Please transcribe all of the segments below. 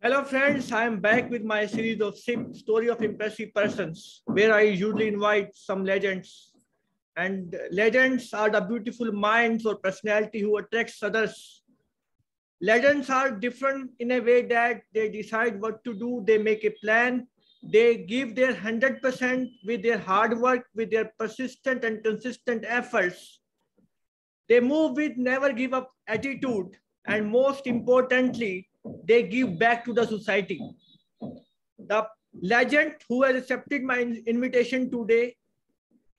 Hello friends, I am back with my series of SIP, Story of Impressive Persons, where I usually invite some legends. And legends are the beautiful minds or personality who attracts others. Legends are different in a way that they decide what to do, they make a plan, they give their 100% with their hard work, with their persistent and consistent efforts. They move with never give up attitude, and most importantly, they give back to the society. The legend who has accepted my invitation today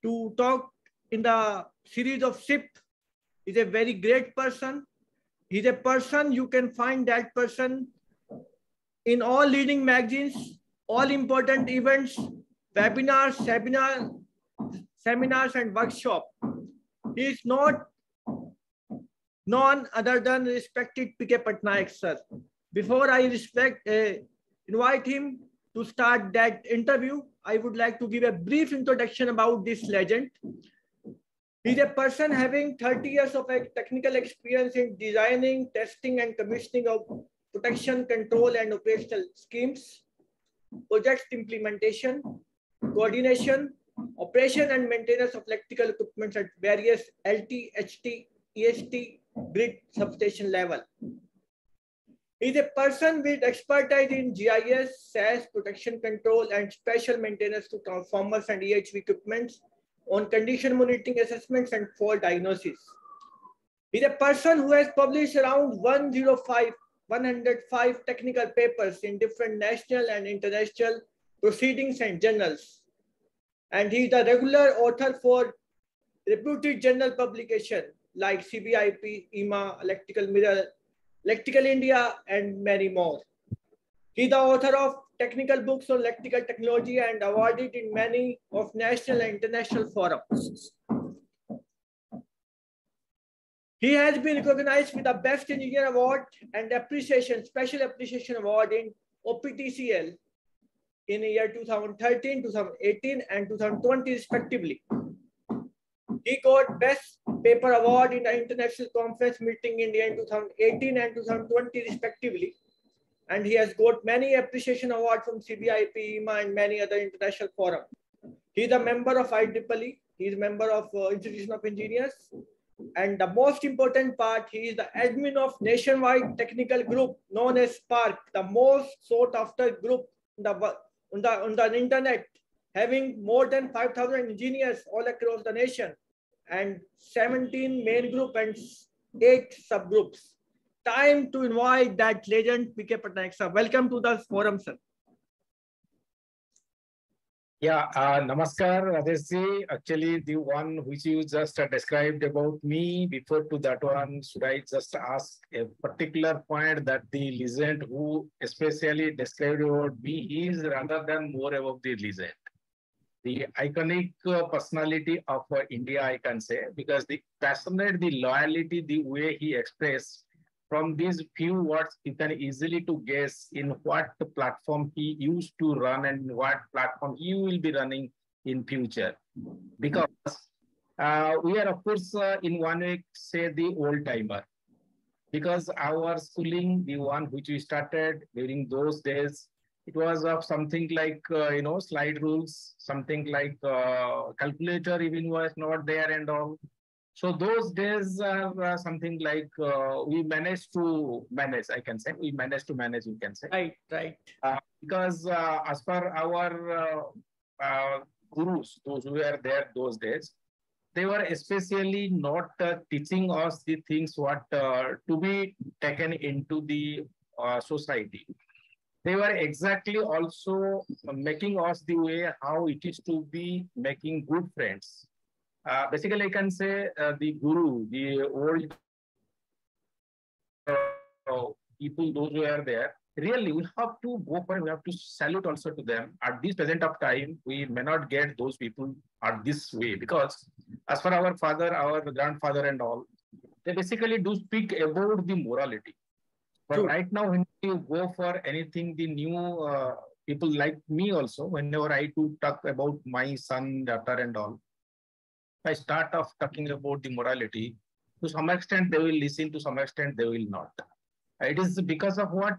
to talk in the series of SIP is a very great person. He's a person you can find that person in all leading magazines, all important events, webinars, seminars, and workshops. He is not none other than respected P.K. Pattanaik, sir. Before I invite him to start that interview, I would like to give a brief introduction about this legend. He's a person having 30 years of technical experience in designing, testing, and commissioning of protection, control, and operational schemes, project implementation, coordination, operation, and maintenance of electrical equipment at various LT, HT, EST, grid substation level. He is a person with expertise in GIS, SAS, protection control, and special maintenance to transformers and EHV equipments on condition monitoring assessments and fault diagnosis. He is a person who has published around 105 technical papers in different national and international proceedings and journals. And he is a regular author for reputed journal publication like CBIP, EMA, Electrical Mirror, Electrical India, and many more. He is the author of technical books on electrical technology and awarded in many of national and international forums. He has been recognized with the Best Engineer Award and Special Appreciation Award in OPTCL in the year 2013, 2018, and 2020 respectively. He got Best Paper Award in the International Conference Meeting India in 2018 and 2020 respectively. And he has got many appreciation awards from CBIP, EMA, and many other international forums. He is a member of IEEE. He is a member of Institution of Engineers. And the most important part, he is the admin of nationwide technical group known as Spark, the most sought after group on the internet, having more than 5,000 engineers all across the nation, and 17 main group and 8 subgroups. Time to invite that legend, P.K. Pattanaik, sir. Welcome to the forum, sir. Yeah, namaskar, Radeshji. Actually, the one which you just described about me, before to that one, should I just ask a particular point that the legend who especially described about me is rather than more about the legend. The iconic personality of India, I can say, because the passionate, the loyalty, the way he expressed, from these few words, you can easily to guess in what platform he used to run and what platform he will be running in future. Because we are, of course, in one way, say the old timer. Because our schooling, the one which we started during those days, it was of something like, slide rules, something like calculator even was not there and all. So those days are something like we managed to manage, I can say. We managed to manage, you can say. Right. Because as per our gurus, those who were there those days, they were especially not teaching us the things what to be taken into the society. They were exactly also making us the way how it is to be making good friends. Basically, I can say the guru, the old people, those who are there, really we have to go for, we have to salute also to them. At this present of time, we may not get those people at this way because as for our father, our grandfather and all, they basically do speak about the morality. But True. Right now, when you go for anything, the new people like me also, whenever I do talk about my son, daughter and all, I start off talking about the morality. To some extent, they will listen, to some extent, they will not. It is because of what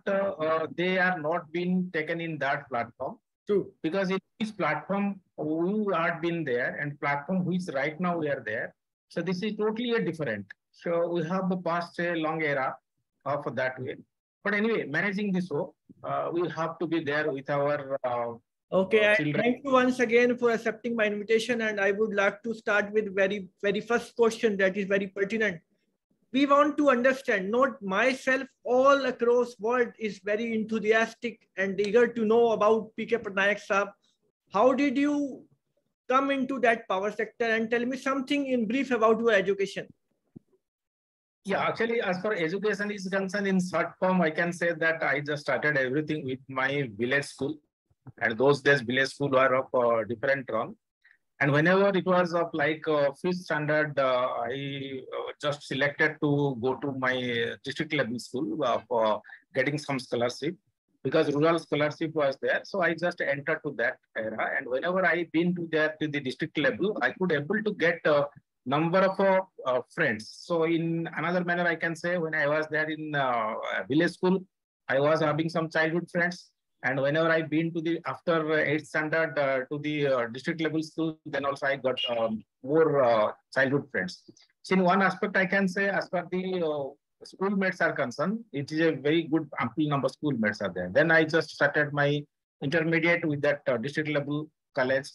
they are not being taken in that platform. True. Because in this platform, we are been there and platform which right now we are there. So this is totally a different. So we have passed a long era of that way. But anyway, managing this, we have to be there with our Okay, children. thank you once again for accepting my invitation. And I would like to start with very first question that is very pertinent. We want to understand, not myself, all across world is very enthusiastic and eager to know about PK Pattanaik Saab. How did you come into that power sector, and tell me something in brief about your education? Yeah, actually, as far education is concerned, in short form, I can say that I just started everything with my village school. And those days, village school were of different run. And whenever it was of like fifth standard, I just selected to go to my district level school for getting some scholarship, because rural scholarship was there. So I just entered to that era. And whenever I been to there to the district level, I could able to get number of friends. So in another manner, I can say when I was there in village school, I was having some childhood friends. And whenever I been to the after 8th standard to the district level school, then also I got more childhood friends. So in one aspect, I can say as far the schoolmates are concerned, it is a very good ample number of schoolmates are there. Then I just started my intermediate with that district level college.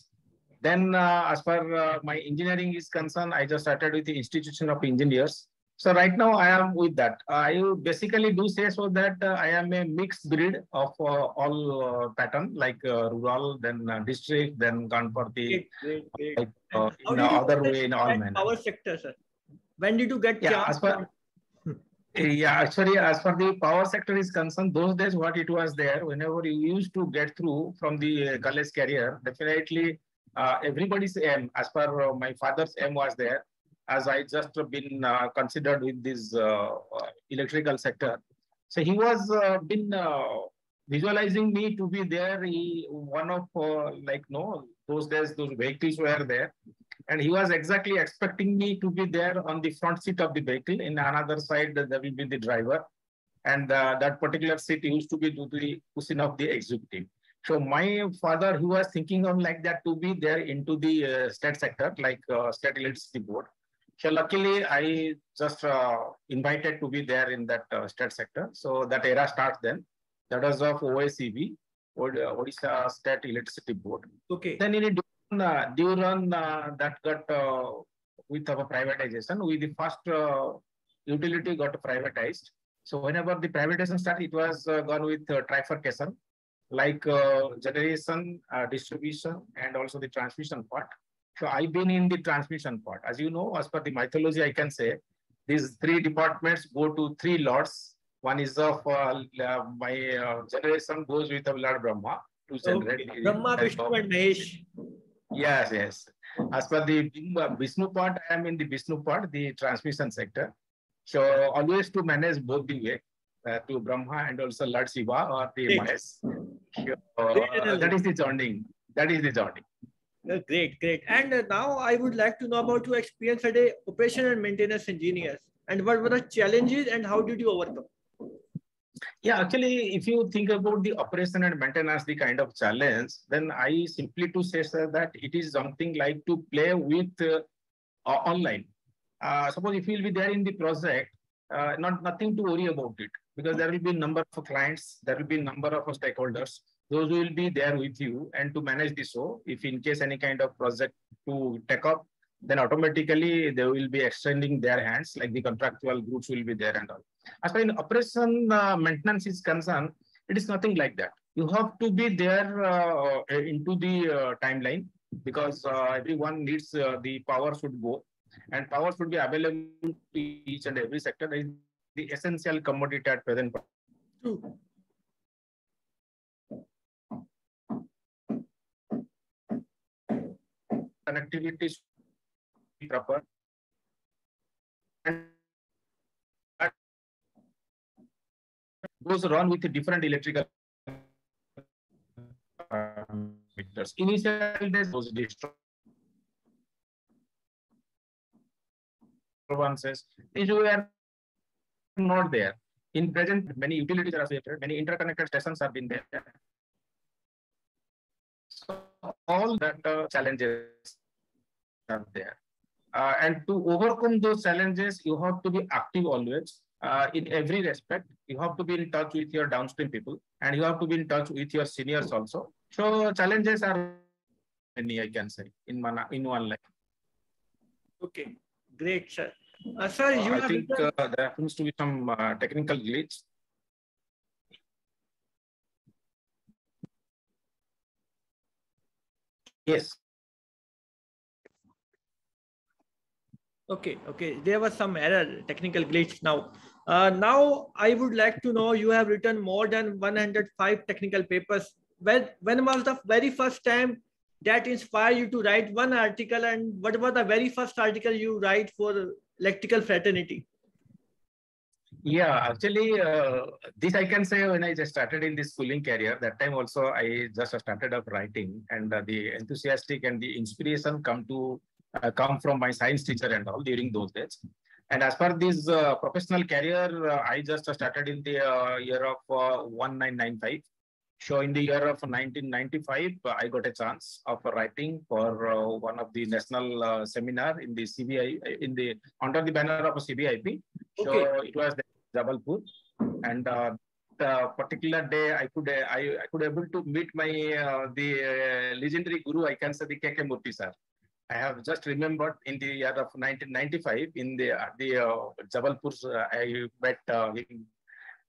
Then as far my engineering is concerned, I just started with the Institution of Engineers. So right now I am with that. I basically do say so that I am a mixed breed of all pattern, like rural, then district, then gone for the Great. like, How in did you other get way, in all that manner. power sector, sir? When did you get Yeah, chance? as far yeah, actually, as far the power sector is concerned, those days what it was there, whenever you used to get through from the college career, definitely everybody's aim, as per my father's aim was there, as I just been considered with this electrical sector. So he was been visualizing me to be there. One of like no, those days those vehicles were there, and he was exactly expecting me to be there on the front seat of the vehicle. In another side, there will be the driver, and that particular seat used to be to the cushion of the executive. So my father, he was thinking of like that to be there into the state sector, like state electricity board. So luckily, I just invited to be there in that state sector. So that era starts then. That was of OSEB, Odisha State Electricity Board. Okay. Then in during that got with our privatization, we the first utility got privatized. So whenever the privatization started, it was gone with trifurcation, like generation, distribution, and also the transmission part. So I've been in the transmission part. As you know, as per the mythology, I can say these three departments go to three lords. One is of my generation goes with the Lord Brahma to generate. Okay. Brahma, Vishnu, and Mahesh. Yes. As per the Vishnu part, I am in the Vishnu part, the transmission sector. So always to manage both the way to Brahma and also Lord Shiva or the Mahesh. That is the journey. That is the journey. Great. And now I would like to know about your experience as a operation and maintenance engineer, and what were the challenges and how did you overcome? Yeah, actually, if you think about the operation and maintenance, the kind of challenge, then I simply to say, sir, that it is something like to play with online. Suppose if you will be there in the project, nothing to worry about it, because there will be a number of clients, there will be a number of stakeholders. Those will be there with you, and to manage this. So if in case any kind of project to take up, then automatically they will be extending their hands, like the contractual groups will be there and all. As far as operation maintenance is concerned, it is nothing like that. You have to be there into the timeline, because everyone needs the power should go, and power should be available to each and every sector. That is the essential commodity at present. Connectivity should be proper, and goes around with different electrical parameters. Initial days, those disturbances, these were not there. In present, many utilities are associated, many interconnected stations have been there. So all that challenges are there. And to overcome those challenges, you have to be active always in every respect. You have to be in touch with your downstream people, and you have to be in touch with your seniors also. So challenges are many, I can say, in one life. Okay, great, sir. Sir, you I have think written. there happens to be some technical glitch. Yes. Okay, okay. There was some error, technical glitch now. Now I would like to know, you have written more than 105 technical papers. When was the very first time that inspired you to write one article, and what was the very first article you write for electrical fraternity? Yeah, actually, this I can say when I just started in this schooling career, that time also I just started up writing, and the enthusiastic and the inspiration come from my science teacher and all during those days. And as per this professional career, I just started in the year of 1995. So in the year of 1995, I got a chance of writing for one of the national seminar in the CBI, under the banner of a CBIP. So Okay. it was Jabalpur, and the particular day I could able to meet my the legendary guru, I can say, the KK Murthy sir. I have just remembered in the year of 1995 in the Jabalpur, I met him,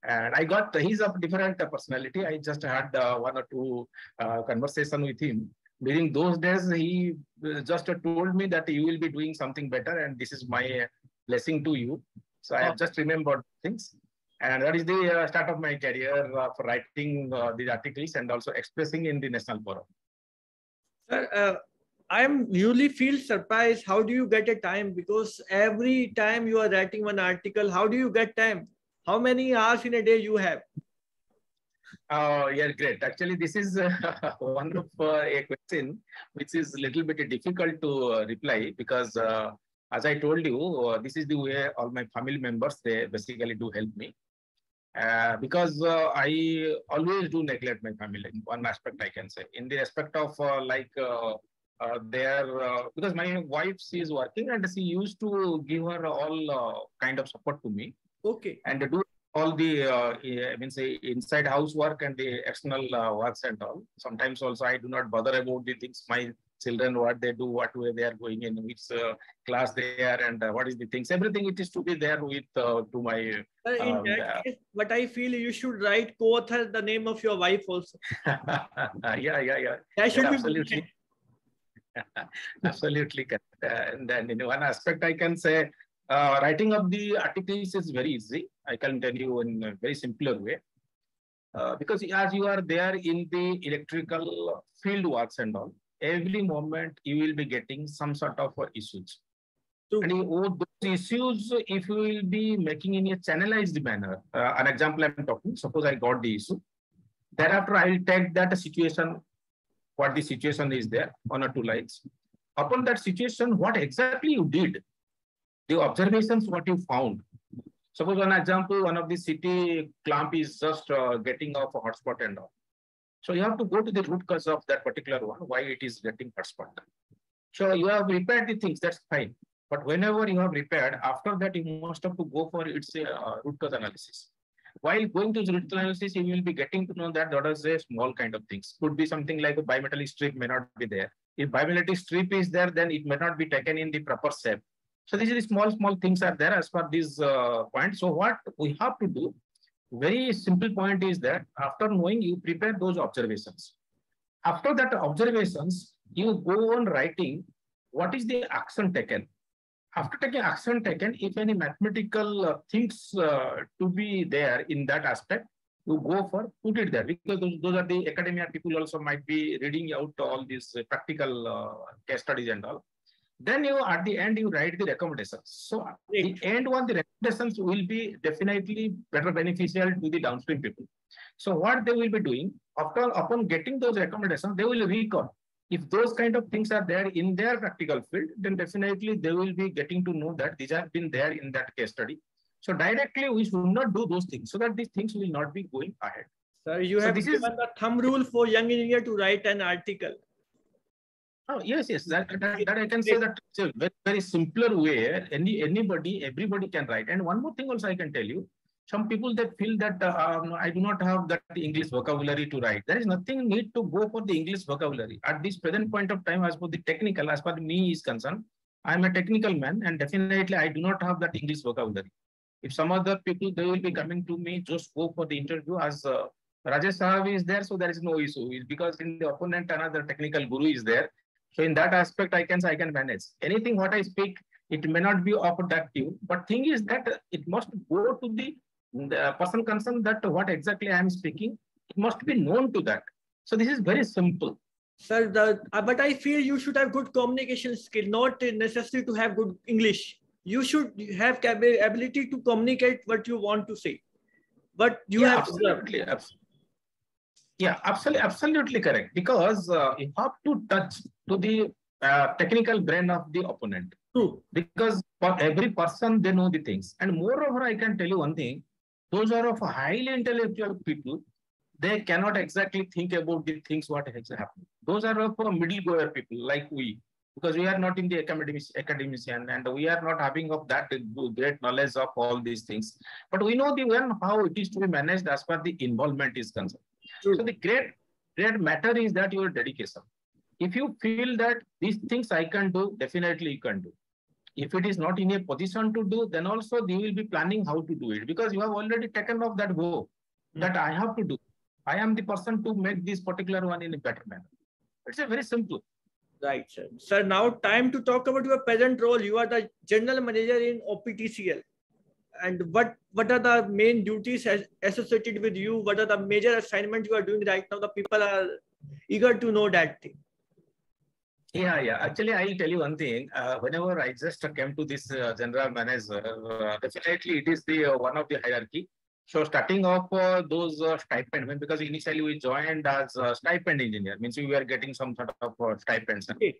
and I got, he's of different personality. I just had one or two conversation with him. During those days, he just told me that you will be doing something better, and this is my blessing to you. So I have just remembered things. And that is the start of my career for writing these articles and also expressing in the national forum. Sir, I am really feel surprised. How do you get a time? Because every time you are writing one article, how do you get time? How many hours in a day you have? Yeah, great. Actually, this is one of a question which is a little bit difficult to reply, because as I told you, this is the way all my family members, they basically do help me. Because I always do neglect my family in one aspect, I can say. In the respect of because my wife, she is working and she used to give her all kind of support to me. Okay. And do all the, I mean, say, inside housework and the external works and all. Sometimes also I do not bother about the things my children, what they do, what way they are going in, which class they are, and what is the things. Everything it is to be there with to my. In that case, but I feel you should write co-author the name of your wife also. Yeah. That should be absolutely. Absolutely. And then in one aspect, I can say, writing of the articles is very easy. I can tell you in a very simpler way. Because as you are there in the electrical field works and all, every moment you will be getting some sort of issues. True. And those issues, if you will be making in a channelized manner, an example I'm talking, suppose I got the issue. Thereafter, I will take that situation, what the situation is there on or two lines. Upon that situation, what exactly you did, the observations, what you found. Suppose one example, one of the city clamp is just getting off a hotspot and all. So you have to go to the root cause of that particular one, why it is getting hotspot. So you have repaired the things, that's fine. But whenever you have repaired, after that you must have to go for its root cause analysis. While going to the root cause analysis, you will be getting to know that that is a small kind of things. Could be something like a bimetallic strip may not be there. If bimetallic strip is there, then it may not be taken in the proper shape. So these are the small things are there as per this point. So what we have to do, very simple point is that after knowing, you prepare those observations. After that observations, you go on writing what is the action taken. After taking action taken, if any mathematical things to be there in that aspect, you go for put it there, because those are the academia people also might be reading out all these practical case studies and all. Then you, at the end, you write the recommendations. So the end one, the recommendations will be definitely better beneficial to the downstream people. So what they will be doing, upon getting those recommendations, they will recall. If those kind of things are there in their practical field, then definitely they will be getting to know that these have been there in that case study. So directly, we should not do those things so that these things will not be going ahead. Sir, you So have this given is the thumb rule for young engineer to write an article. oh yes, yes. That I can say that it's a very, very simpler way. Everybody can write. And one more thing also I can tell you. Some people that feel that I do not have that English vocabulary to write. There is nothing need to go for the English vocabulary at this present point of time. As for the technical, as far as me is concerned, I am a technical man, and definitely I do not have that English vocabulary. If some other people they will be coming to me, just go for the interview as Rajesh Sahabi is there, so there is no issue. It's because in the opponent another technical guru is there. So in that aspect, I can say I can manage. Anything what I speak, it may not be of that tune. But thing is that it must go to the person concerned that what exactly I am speaking, it must be known to that. So this is very simple. Sir, but I feel you should have good communication skill, not necessary to have good English. You should have ability to communicate what you want to say. But you have absolutely. Yeah, absolutely correct. Because you have to touch to the technical brain of the opponent. True. Because for every person, they know the things. And moreover, I can tell you one thing. Those are of highly intellectual people. They cannot exactly think about the things what has happened. Those are of middle-goer people like we. Because we are not in the academician and we are not having of that great knowledge of all these things. But we know the one how it is to be managed as far the involvement is concerned. True. So the great matter is that your dedication. If you feel that these things I can do, definitely you can do. If it is not in a position to do, then also you will be planning how to do it because you have already taken off that go that I have to do. I am the person to make this particular one in a better manner. It's a very simple. Right, sir. Sir, now time to talk about your present role. You are the general manager in OPTCL. And what are the main duties associated with you? What are the major assignments you are doing right now? The people are eager to know that thing. Yeah. Actually, I'll tell you one thing. Whenever I just came to this general manager, definitely it is the one of the hierarchy. So starting off those stipend, because initially we joined as a stipend engineer, means we were getting some sort of stipends. Okay.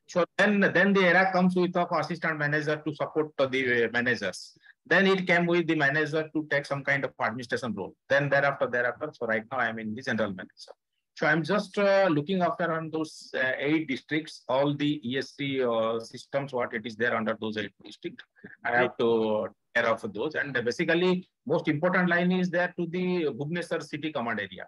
So then the era comes with of assistant manager to support the managers. Then it came with the manager to take some kind of administration role. Then thereafter. So right now I'm in the general manager. So I'm just looking after on those 8 districts, all the EST systems, what it is there under those 8 districts. I have to care of those. And basically, most important line is there to the Bhubaneswar city command area.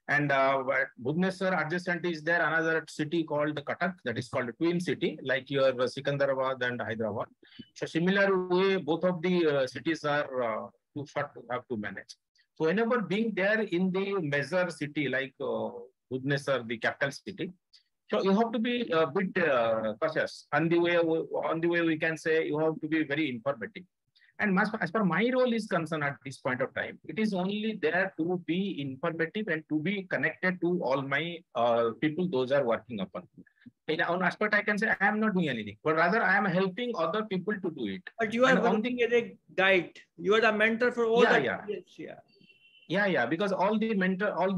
And Bhubaneswar adjacent is there another city called Cuttack, that is called Twin City, like your Sikandarabad and Hyderabad. So similar way, both of the cities are too short to have to manage. So whenever being there in the major city like Bhubaneswar, the capital city, so you have to be a bit cautious. On the way we can say you have to be very informative. And as far my role is concerned at this point of time, it is only there to be informative and to be connected to all my people those are working upon. In one aspect, I can say I am not doing anything, but rather I am helping other people to do it. But you are working as a guide. You are the mentor for all Yeah, because all the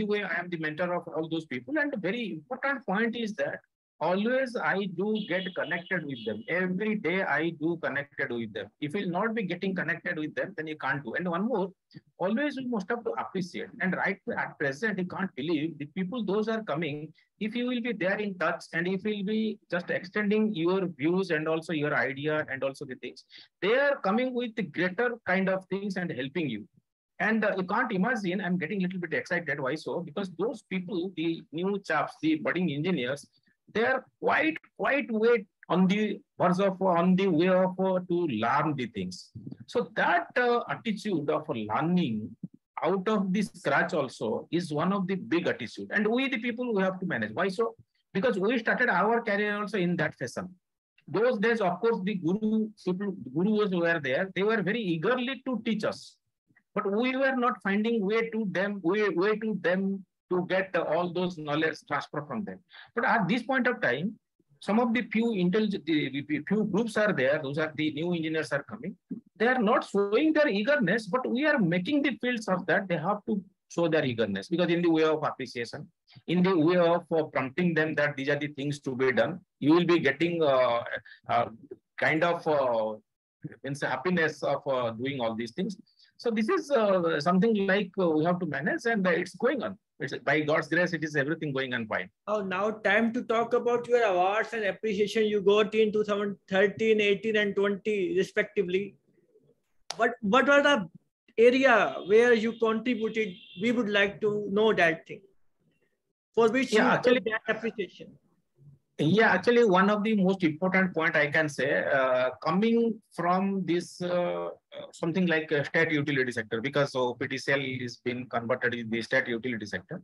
way I am the mentor of all those people. And the very important point is that always I do get connected with them. Every day I do connected with them. If you will not be getting connected with them, then you can't do. And one more, always we must have to appreciate. And right at present, you can't believe the people, those are coming. If you will be there in touch and if you will be just extending your views and also your idea and also the things, they are coming with the greater kind of things and helping you. And you can't imagine, I'm getting a little bit excited. Why so? Because those people, the new chaps, the budding engineers, they are quite wait on the way of to learn the things. So that attitude of learning out of the scratch also is one of the big attitude. And we the people we have to manage. Why so? Because we started our career also in that fashion. Those days, of course, the gurus were there. They were very eagerly to teach us, but we were not finding way to them to get all those knowledge transfer from them. But at this point of time, some of the few groups are there. Those are the new engineers are coming. They are not showing their eagerness, but we are making the fields of that. They have to show their eagerness because in the way of appreciation, in the way of prompting them that these are the things to be done, you will be getting kind of means happiness of doing all these things. So this is something like we have to manage, and it's going on. It's, by God's grace, it is everything going on fine. Oh, now time to talk about your awards and appreciation you got in 2013, 18, and 20 respectively. What were the area where you contributed? We would like to know that thing for which you got that appreciation. Yeah, actually, one of the most important point I can say, coming from this something like a state utility sector, because PTCL is been converted in the state utility sector.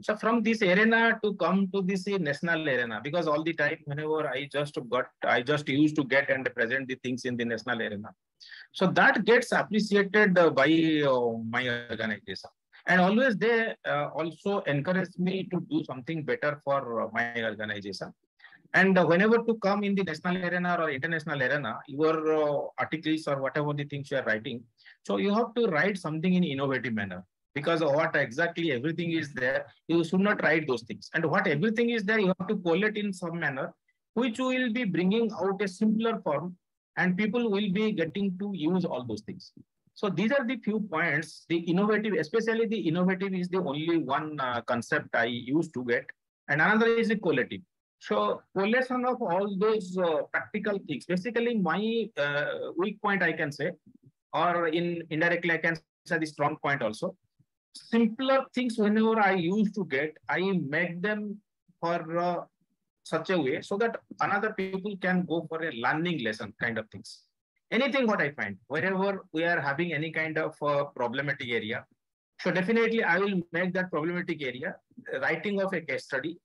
So from this arena to come to this national arena, because all the time whenever I just used to get and present the things in the national arena. So that gets appreciated by my organization. And always they also encourage me to do something better for my organization. And whenever to come in the national arena or international arena, your articles or whatever the things you are writing, so you have to write something in innovative manner. Because what exactly everything is there, you should not write those things. And what everything is there, you have to collate in some manner, which will be bringing out a simpler form, and people will be getting to use all those things. So these are the few points. The innovative, especially the innovative, is the only one concept I used to get, and another is the qualitative. So collation of all those practical things. Basically, my weak point I can say, or indirectly I can say the strong point also. Simpler things whenever I used to get, I make them for such a way so that another people can go for a learning lesson kind of things. Anything what I find, wherever we are having any kind of problematic area, so definitely I will make that problematic area writing of a case study,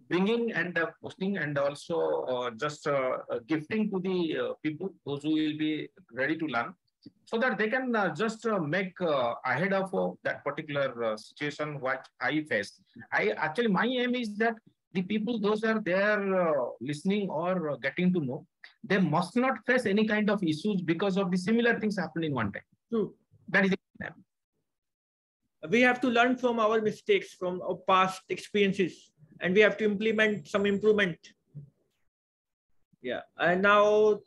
bringing and posting, and also just gifting to the people, those who will be ready to learn, so that they can just make ahead of that particular situation what I face. I actually, my aim is that the people, those are there listening or getting to know, they must not face any kind of issues because of the similar things happening one time. True. That is it. We have to learn from our mistakes, from our past experiences, and we have to implement some improvement. Yeah. And now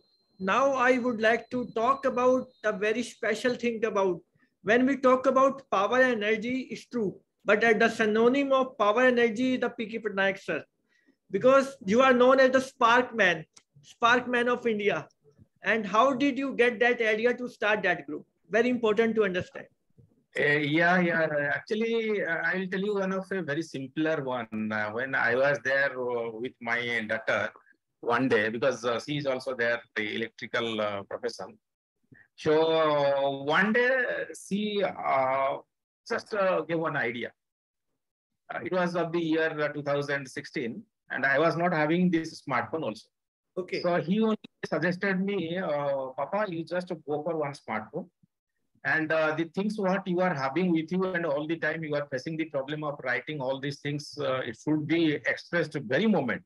I would like to talk about the very special thing about when we talk about power and energy is true, but at the synonym of power energy is the P.K. Pattanaik sir, because you are known as the spark man of India. And how did you get that idea to start that group? Very important to understand. Yeah. Actually, I will tell you one of a very simpler one. When I was there with my daughter one day, because she is also there, the electrical profession. So one day she just gave one idea. It was of the year 2016, and I was not having this smartphone also. Okay. So he only suggested me, Papa, you just go for one smartphone. And the things what you are having with you, and all the time you are facing the problem of writing all these things, it should be expressed very moment,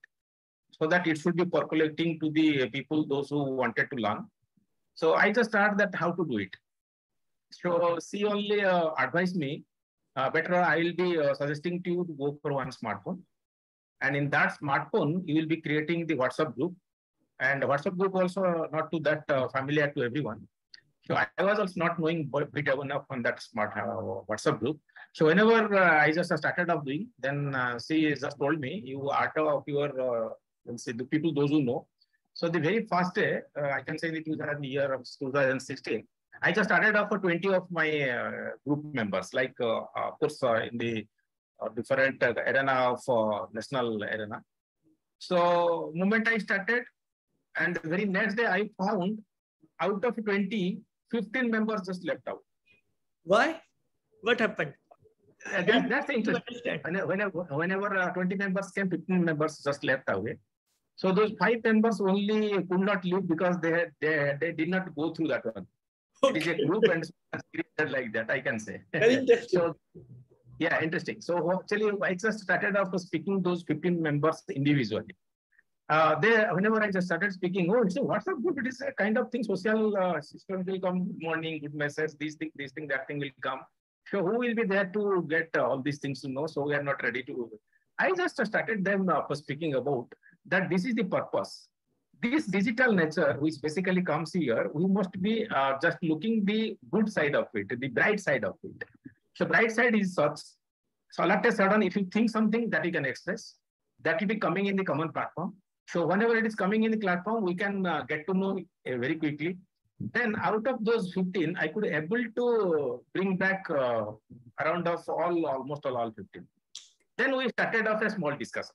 so that it should be percolating to the people, those who wanted to learn. So I just started that how to do it. So she only advised me, better I will be suggesting to you to go for one smartphone. And in that smartphone, you will be creating the WhatsApp group. And WhatsApp group also not to that familiar to everyone. So I was also not knowing bit enough on that smart WhatsApp group. So whenever I just started off doing, then she just told me, you out of your, say the people, those who know. So the very first day, I can say the year of 2016, I just started off for 20 of my group members, like of course in the different arena of national arena. So moment I started, and the very next day I found out of 20, 15 members just left out. Why? What happened? That's interesting. Whenever 20 members came, 15 members just left away. So those 5 members only could not leave because they did not go through that one. Okay. It is a group and like that, I can say. Very interesting. So, yeah, interesting. So actually, I just started off speaking those 15 members individually. Whenever I just started speaking, it's a WhatsApp group. It is a kind of thing. Social system will come. Good morning, good message. This thing, that thing will come. So who will be there to get all these things to know? So we are not ready to. I just started them speaking about that. This is the purpose. this digital nature, which basically comes here, we must be just looking the good side of it, the bright side of it. So bright side is such. So all of a sudden, if you think something that you can express, that will be coming in the common platform. So whenever it is coming in the platform, we can get to know very quickly. Then out of those 15, I could able to bring back around of almost all 15. Then we started off a small discussion.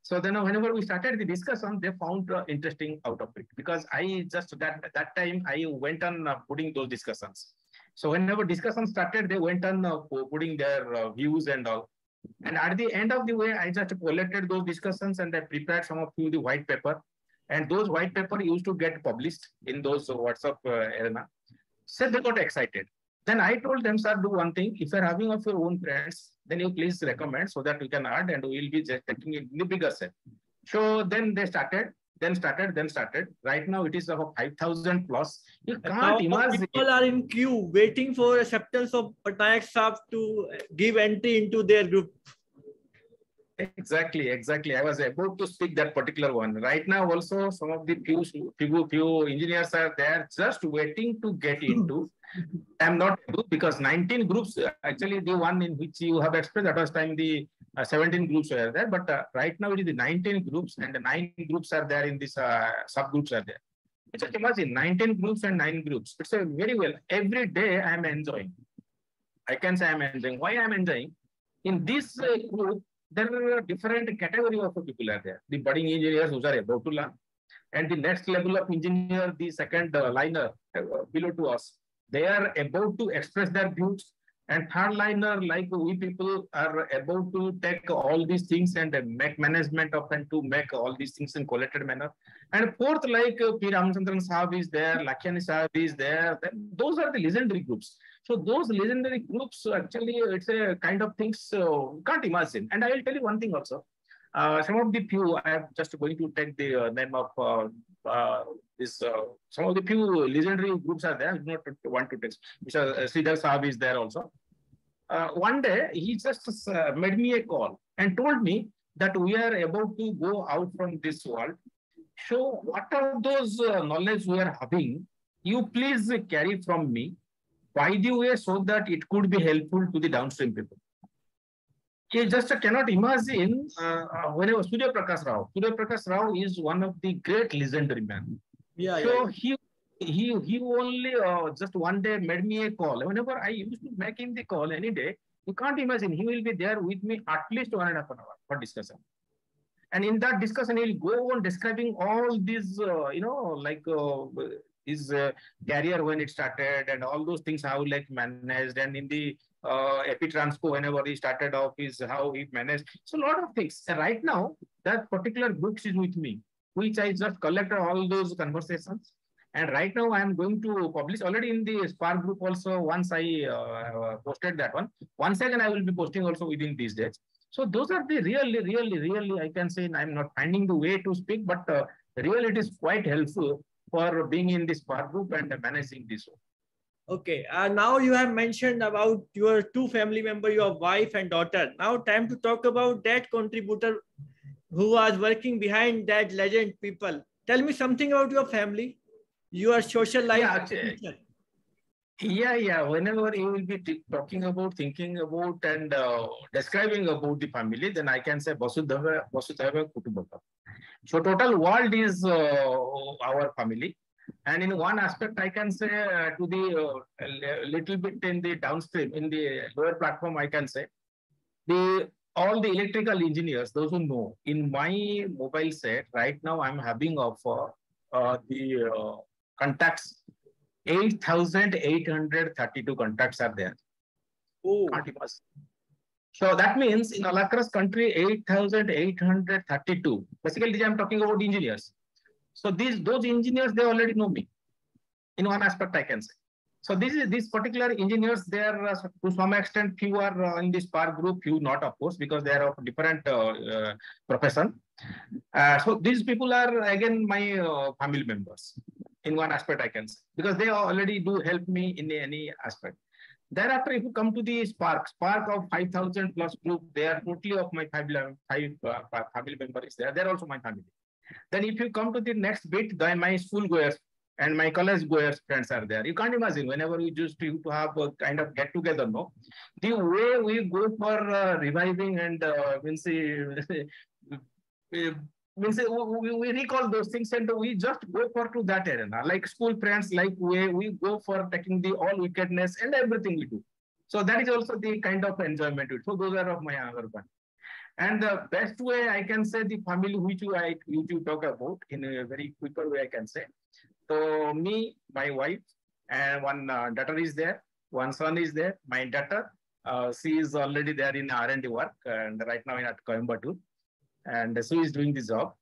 So then whenever we started the discussion, they found interesting out of it because I just that time I went on putting those discussions. So whenever discussion started, they went on putting their views and all. And at the end of the way, I just collected those discussions and I prepared some of the white paper. And those white paper used to get published in those WhatsApp arena. So they got excited. Then I told them, sir, do one thing. If you're having of your own friends, then you please recommend so that we can add and we'll be just taking it in the bigger set. So then they started. Right now it is about 5,000 plus. You can't imagine. People are in queue waiting for acceptance of Pattanaik Sahab to give entry into their group. Exactly. I was about to speak that particular one. Right now also some of the few engineers are there just waiting to get into. I'm not able because 19 groups, actually the one in which you have expressed, that was time the 17 groups were there, but right now it is the 19 groups and the 9 groups are there in this subgroups are there. Just imagine 19 groups and 9 groups. It's a very well, every day I am enjoying. I can say I'm enjoying. Why I'm enjoying? In this group, there are different category of people are there. The budding engineers who are about to learn and the next level of engineer, the second liner below to us. They are about to express their views, and third liner, like we people, are about to take all these things and make management of and to make all these things in collected manner. And fourth, like P. Ramachandran Sahab is there, Lakhyani Sahab is there. Those are the legendary groups. So those legendary groups, actually, it's a kind of things you can't imagine. And I will tell you one thing also. Some of the few, I am just going to take the name of some of the few legendary groups are there. I do not want to take, Sridhar Sahab is there also. One day, he just made me a call and told me that we are about to go out from this world. So what are those knowledge we are having, you please carry from me, by the way, so that it could be helpful to the downstream people. You just cannot imagine whenever Surya Prakash Rao is one of the great legendary men. So he only just one day made me a call. Whenever I used to make him the call any day, you can't imagine he will be there with me at least 1.5 hours for discussion. And in that discussion, he'll go on describing all these, like his career when it started and all those things, how like managed, and in the Epi Transco, whenever he started off, is how he managed. So a lot of things. And right now, that particular books is with me, which I just collected all those conversations. And right now, I am going to publish already in the Spark group also. Once I posted that one, once again I will be posting also within these days. So those are the really, I can say I'm not finding the way to speak, but really it is quite helpful for being in this Spark group and managing this one. Okay, now you have mentioned about your 2 family members, your wife and daughter. Now time to talk about that contributor who was working behind that legend people. Tell me something about your family, your social life. Yeah. Whenever you will be talking about, thinking about, and describing about the family, then I can say Vasudhaiva Kutumbakam. So total world is our family. And in one aspect, I can say to the little bit in the downstream, in the lower platform, I can say all the electrical engineers, those who know, in my mobile set right now, I'm having of the contacts. 8,832 contacts are there. Oh. So that means in all across country, 8,832. Basically, I'm talking about engineers. So those engineers, they already know me. In one aspect, I can say. So these particular engineers, they are to some extent, few are in this Spark group, few not, of course, because they are of different profession. So these people are again my family members. In one aspect, I can say, because they already do help me in any aspect. Thereafter, if you come to the Spark of 5,000 plus group, they are totally of my family members there. They're also my family. Then if you come to the next bit, then my school goers and my college goers friends are there. You can't imagine whenever we used to have a kind of get together, no, the way we go for reviving and we recall those things and we just go for to that arena, like school friends, like we go for taking the all wickedness and everything we do. So that is also the kind of enjoyment. So those are of my another one. And the best way I can say the family which you talk about in a very quicker way I can say. So me, my wife, and one daughter is there, one son is there. My daughter, she is already there in R&D work and right now at Coimbatore, and she is doing the job.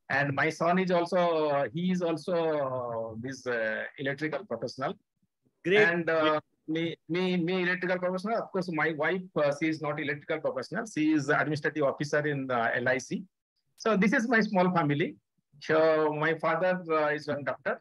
And my son is also, he is also this electrical professional. Great. And me electrical professional. Of course, my wife, she is not electrical professional. She is administrative officer in the LIC. So this is my small family. So my father is a doctor.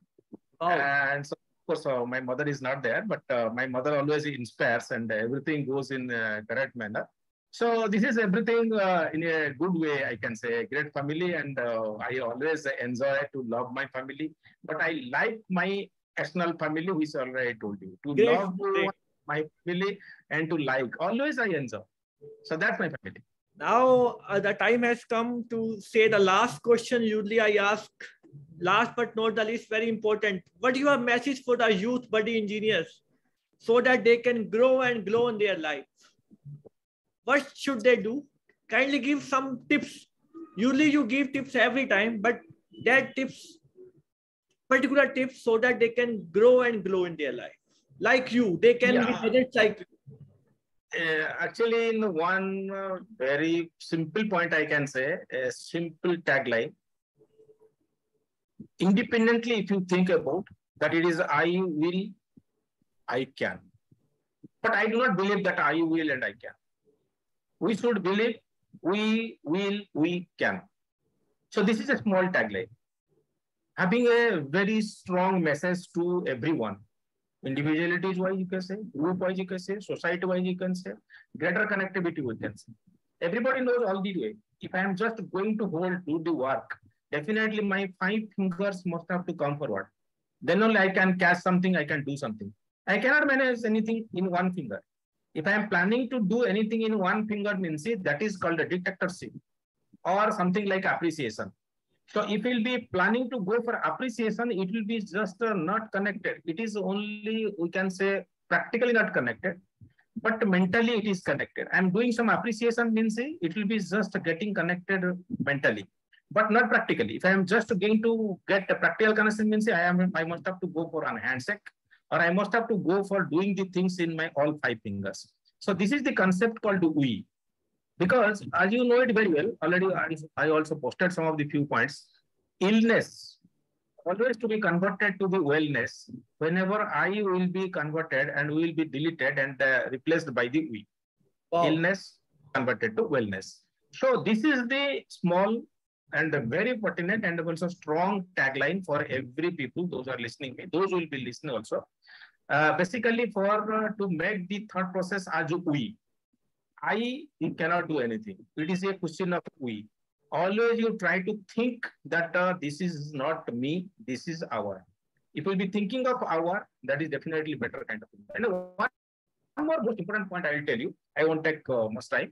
Oh. And so of course, my mother is not there, but my mother always inspires and everything goes in a correct manner. So this is everything in a good way, I can say. A great family, and I always enjoy to love my family. But I like my external family, which already I told you. To great. Love my family and to like. Always I enjoy. So that's my family. Now the time has come to say the last question. Usually I ask, last but not the least, very important. What is your message for the youth body engineers so that they can grow and glow in their life? What should they do? Kindly give some tips. Usually you give tips every time, but that tips, particular tips so that they can grow and glow in their life. Like you, they can be adults like you. Actually, in one very simple point, I can say, a simple tagline. Independently, if you think about that, it is I will, I can. But I do not believe that I will and I can. We should believe we will, we can. So this is a small tagline. Having a very strong message to everyone. Individualities wise, you can say, group wise, you can say, society wise, you can say, greater connectivity, we can say. Everybody knows all the way. If I am just going to do the work, definitely my 5 fingers must have to come forward. Then only I can catch something, I can do something. I cannot manage anything in 1 finger. If I am planning to do anything in 1 finger, means that is called a dictatorship or something like appreciation. So if we'll be planning to go for appreciation, it will be just not connected. It is only, we can say, practically not connected, but mentally it is connected. I'm doing some appreciation means it will be just getting connected mentally, but not practically. If I am just going to get a practical connection means I must have to go for a handshake, or I must have to go for doing the things in my all 5 fingers. So this is the concept called we. Because as you know it very well, already I also posted some of the few points. Illness, always to be converted to the wellness. Whenever I will be converted and will be deleted and replaced by the we. Wow. Illness converted to wellness. So this is the small and very pertinent and also strong tagline for every people, those are listening, those will be listening also. Basically for to make the thought process as we. I cannot do anything. It is a question of we. Always you try to think that this is not me, this is our. If we'll be thinking of our, that is definitely better kind of thing. And one more most important point I will tell you. I won't take much time.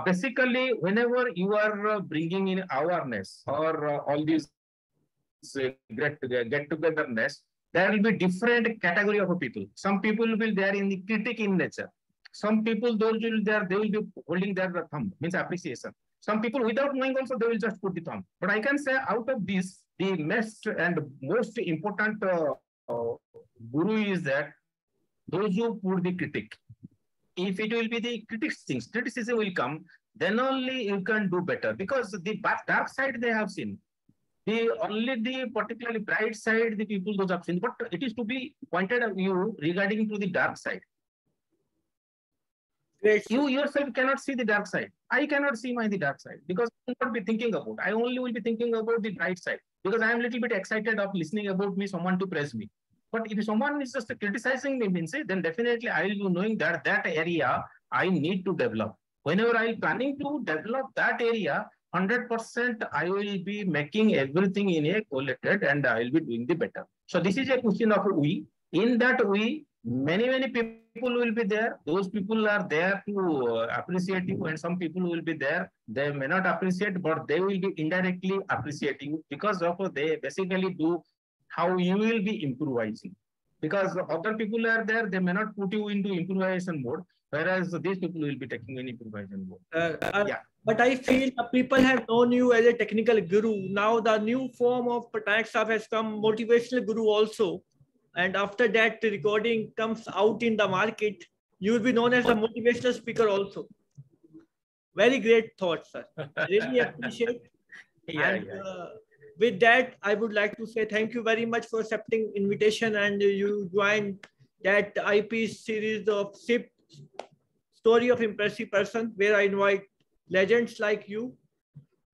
Basically, whenever you are bringing in awareness or all these get-togetherness, there will be different category of people. Some people will be there in the critic in nature. Some people, those will there, they will be holding their thumb, means appreciation. Some people without knowing also, they will just put the thumb. But I can say out of this, the next and most important guru is that those who put the critic. If it will be the criticism will come, then only you can do better, because the dark side they have seen. Only the particularly bright side, the people those have seen, but it is to be pointed at you regarding to the dark side. Great. You yourself cannot see the dark side. I cannot see the dark side because I will not be thinking about. I only will be thinking about the bright side because I am a little bit excited of listening about me, someone to praise me. But if someone is just criticizing me, then definitely I will be knowing that that area I need to develop. Whenever I am planning to develop that area, 100% I will be making everything in a collated and I will be doing the better. So this is a question of we. In that we, many people will be there. Those people are there to appreciate you, and some people will be there. They may not appreciate, but they will be indirectly appreciating you because of they basically do how you will be improvising. Because other people are there, they may not put you into improvisation mode, whereas these people will be taking an improvisation mode. Yeah. But I feel the people have known you as a technical guru. Now the new form of Pattanaik staff has come, motivational guru also. And after that the recording comes out in the market, you will be known as a motivational speaker also. Very great thoughts, sir. Really appreciate. With that, I would like to say thank you very much for accepting invitation, and you joined that IP series of SIP, Story of Impressive Person, where I invite legends like you.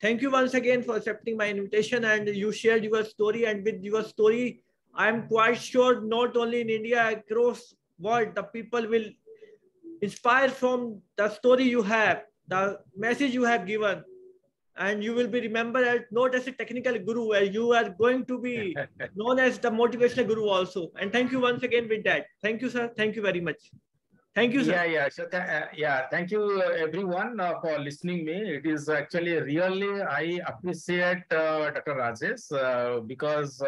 Thank you once again for accepting my invitation, and you shared your story. And with your story, I am quite sure not only in India, across world, the people will inspire from the story you have, the message you have given, and you will be remembered as not as a technical guru, as you are going to be known as the motivational guru also. And thank you once again with that. Thank you, sir. Thank you very much. Thank you, sir. So thank you everyone for listening me. It is actually really, I appreciate Dr. Rajesh because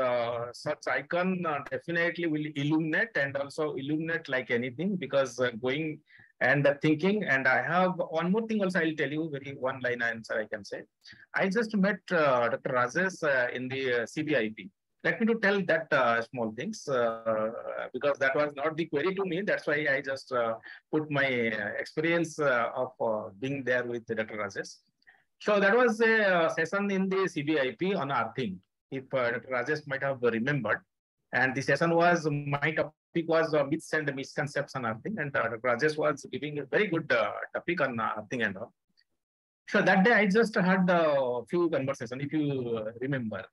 such icon definitely will illuminate and also illuminate like anything, because going and thinking. And I have one more thing also I'll tell you, very one line answer I can say. I just met Dr. Rajesh in the CBIP. Let me to tell that small things because that was not the query to me. That's why I just put my experience of being there with Dr. Rajesh. So that was a session in the CBIP on earthing, if Dr. Rajesh might have remembered. And the session was, my topic was myths and misconceptions on earthing. And Dr. Rajesh was giving a very good topic on earthing and all. So that day I just had a few conversations, if you remember.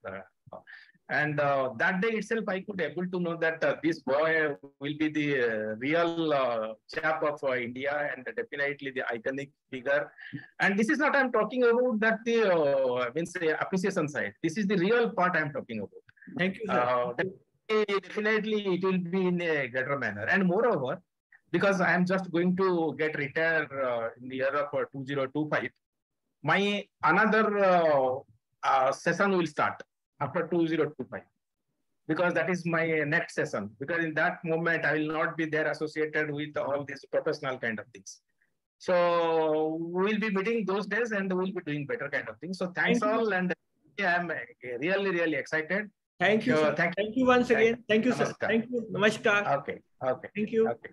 And that day itself, I could able to know that this boy will be the real chap of India, and definitely the iconic figure. And this is not I'm talking about that the means appreciation side. This is the real part I'm talking about. Thank you, sir. Definitely it will be in a greater manner. And moreover, because I am just going to get retired in the year of 2025, my another session will start after 2025, because that is my next session. Because in that moment, I will not be there associated with all these professional kind of things. So we'll be meeting those days and we'll be doing better kind of things. So thanks all, and I'm really excited. Thank you, sir. Thank you once again. Thank you, sir. Thank you. Namaskar. Okay. Thank you. Okay.